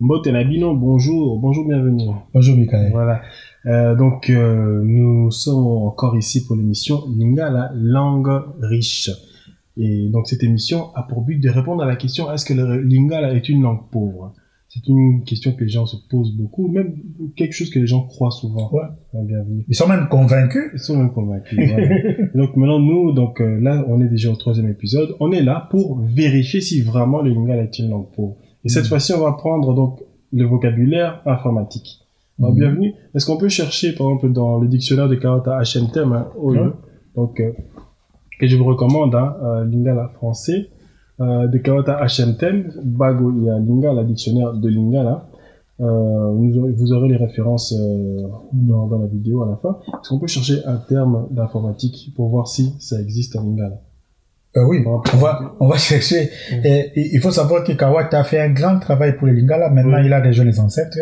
Mbote Nabino, bonjour, bienvenue. Bonjour Mikaël. Voilà. Nous sommes encore ici pour l'émission Lingala, langue riche. Et donc cette émission a pour but de répondre à la question: est-ce que le Lingala est une langue pauvre? C'est une question que les gens se posent beaucoup, même quelque chose que les gens croient souvent. Ouais. Bienvenue. Ils sont même convaincus. Voilà. Donc maintenant, nous, là, on est déjà au 3e épisode. On est là pour vérifier si vraiment le Lingala est une langue pauvre. Et cette fois-ci, on va prendre donc le vocabulaire informatique. Alors, bienvenue. Est-ce qu'on peut chercher, par exemple, dans le dictionnaire de Kawata HMTM, que je vous recommande, Lingala français, de Kawata HMTM, Bago, il y a Lingala, dictionnaire de Lingala. Vous aurez les références dans la vidéo à la fin. Est-ce qu'on peut chercher un terme d'informatique pour voir si ça existe en Lingala? Oui, on va chercher. Et il faut savoir que Kawata a fait un grand travail pour le Lingala. Maintenant, il a déjà les ancêtres.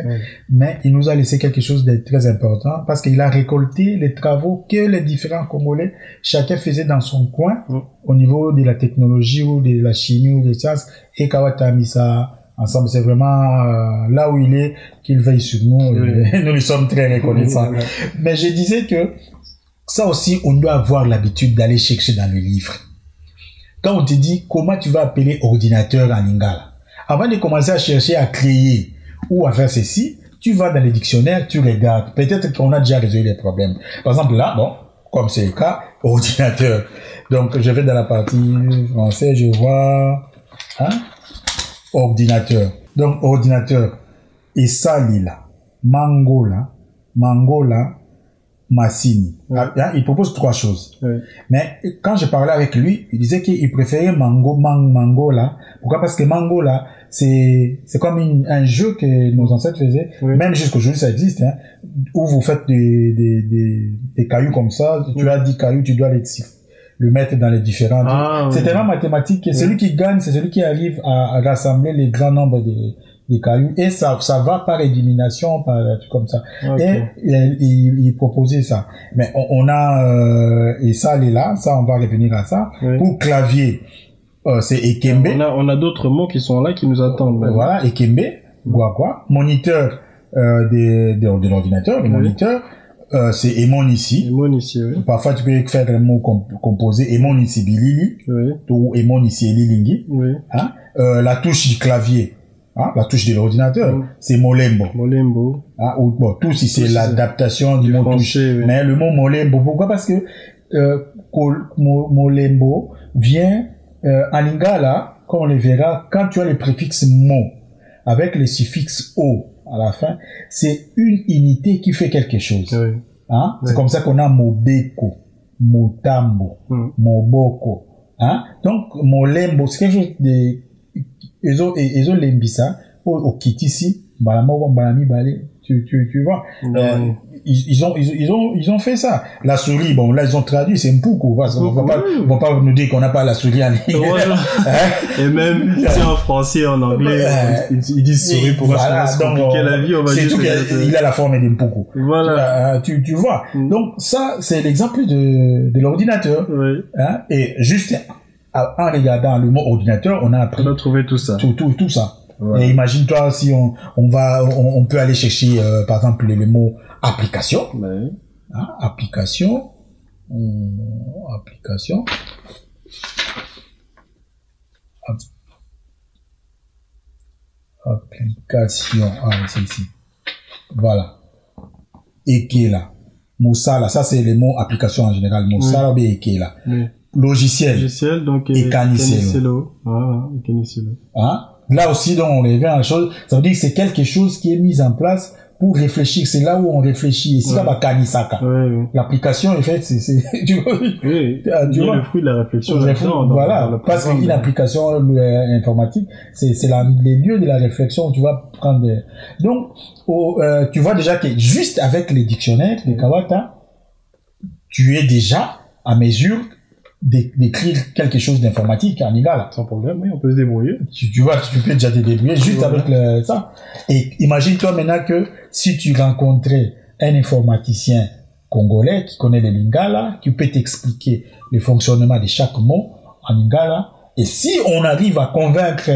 Mais il nous a laissé quelque chose de très important parce qu'il a récolté les travaux que les différents Congolais, chacun faisait dans son coin, au niveau de la technologie ou de la chimie ou des sciences. Et Kawata a mis ça ensemble. C'est vraiment là où il est qu'il veille sur nous. Nous lui sommes très reconnaissants. Mais je disais que ça aussi, on doit avoir l'habitude d'aller chercher dans le livre. Quand on te dit comment tu vas appeler ordinateur en Lingala, avant de commencer à chercher à créer ou à faire ceci, tu vas dans les dictionnaires, tu regardes. Peut-être qu'on a déjà résolu les problèmes. Par exemple, là, comme c'est le cas, ordinateur. Donc, je vais dans la partie française, je vois, ordinateur. Donc, ordinateur. Et ça, là, Mangola, Massini. Il propose 3 choses. Mais quand je parlais avec lui, il disait qu'il préférait Mango là. Pourquoi? Parce que Mango là, c'est comme un jeu que nos ancêtres faisaient. Même jusqu'aujourd'hui, ça existe, où vous faites des cailloux comme ça. Tu as 10 cailloux, tu dois le mettre dans les différents. C'est tellement mathématique que celui qui gagne, c'est celui qui arrive à rassembler les grands nombres des cailloux, et ça va par élimination, par comme ça. Et il proposait ça. Mais on a et ça, elle est là, ça on va revenir à ça. Pour clavier, c'est Ekembe. On a d'autres mots qui sont là, qui nous attendent. Voilà, Ekembe, quoi. Moniteur de l'ordinateur, le moniteur. C'est Emon ici. Parfois, tu peux faire un mot composé. Emon ici bilili. Ou Emon ici elilingi. La touche du clavier. La touche de l'ordinateur, c'est Molembo. Tout si c'est l'adaptation du mot touche. Mais le mot Molembo, pourquoi? Parce que Molembo vient en Lingala, comme on le verra, quand tu as le préfixe mo avec le suffixe o à la fin, c'est une unité qui fait quelque chose. C'est comme ça qu'on a Mobeko, Motambo, Moboko. Donc Molembo, c'est quelque chose de ils ont lembisa au kitisi balami balé, tu vois. Ils ont fait ça. La souris, là ils ont traduit, c'est Mpuku. On va pas nous dire qu'on n'a pas la souris en ligne. Et même si en français, en anglais, ils disent souris pour se compliquer la vie, on va dire. C'est tout qu'il a la forme de Mpuku. Voilà. Tu vois. Donc ça, c'est l'exemple de l'ordinateur. Et juste en regardant le mot ordinateur, on a trouvé tout ça. Tout ça. Et imagine-toi si on peut aller chercher, par exemple, le mot application. Application. C'est ici. Voilà. Ekela. Moussala. Ça, c'est le mot application en général. Moussala ou Ekela. Logiciel, donc Ekaniselo. Là aussi, donc, on revient à la chose. Ça veut dire que c'est quelque chose qui est mis en place pour réfléchir. C'est là où on réfléchit. Et c'est là, Kanisaka. L'application, en fait, c'est, tu vois. Tu vois le fruit de la réflexion. Voilà. Parce qu'une application informatique, c'est les lieux de la réflexion où tu vas prendre Donc, tu vois déjà que juste avec les dictionnaires de Kawata, tu es déjà à mesure d'écrire quelque chose d'informatique en Lingala. Sans problème, on peut se débrouiller. Tu vois, tu peux déjà te débrouiller juste avec ça. Et imagine-toi maintenant que si tu rencontrais un informaticien congolais qui connaît le Lingala, qui peut t'expliquer le fonctionnement de chaque mot en Lingala, et si on arrive à convaincre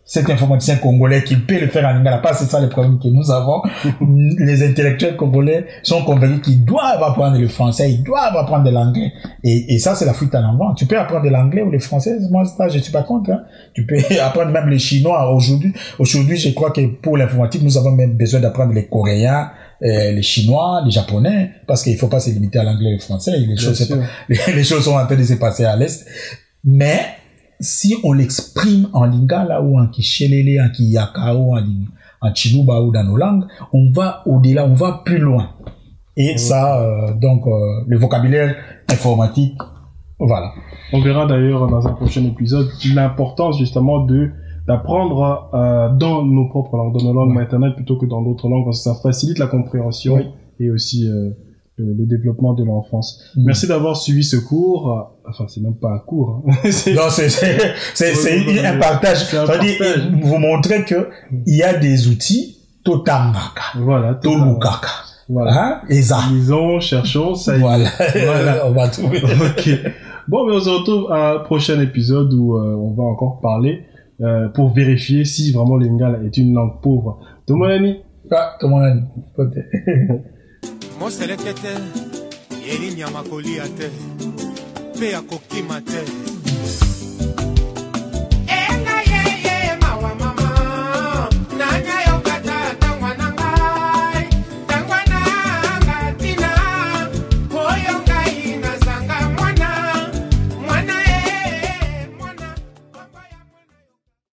cet informaticien congolais qui peut le faire en lingala, parce que c'est ça le problème que nous avons. Les intellectuels congolais sont convaincus qu'ils doivent apprendre le français, ils doivent apprendre l'anglais. Et ça, c'est la fuite en avant. Tu peux apprendre l'anglais ou le français. Moi, ça, je suis pas contre, hein. Tu peux apprendre même le chinois. Aujourd'hui, je crois que pour l'informatique, nous avons même besoin d'apprendre les coréens, les chinois, les japonais, parce qu'il faut pas se limiter à l'anglais et le français. Les choses sont en train de se passer à l'Est. Mais, si on l'exprime en lingala ou en kishelele, en kiyaka ou en chiluba ou dans nos langues, on va au-delà, on va plus loin. Et ça, donc, le vocabulaire informatique, voilà. On verra d'ailleurs dans un prochain épisode l'importance justement d'apprendre dans nos propres langues, dans nos langues maternelles plutôt que dans d'autres langues, parce que ça facilite la compréhension et aussi le développement de l'enfance. Merci d'avoir suivi ce cours. Enfin, c'est même pas un cours. Hein. Non, c'est un partage. C'est-à-dire, vous montrer que il y a des outils totangaka. Voilà. Tolukaka. Voilà. Hein? Eza. Lisons, cherchons, ça y est. Voilà. On va trouver. Ok. Bon, mais on se retrouve à un prochain épisode où on va encore parler pour vérifier si vraiment le lingala est une langue pauvre. Tomonani. Tomonani. Moseleke te, yeli nyamakoli ate, pe akokima te.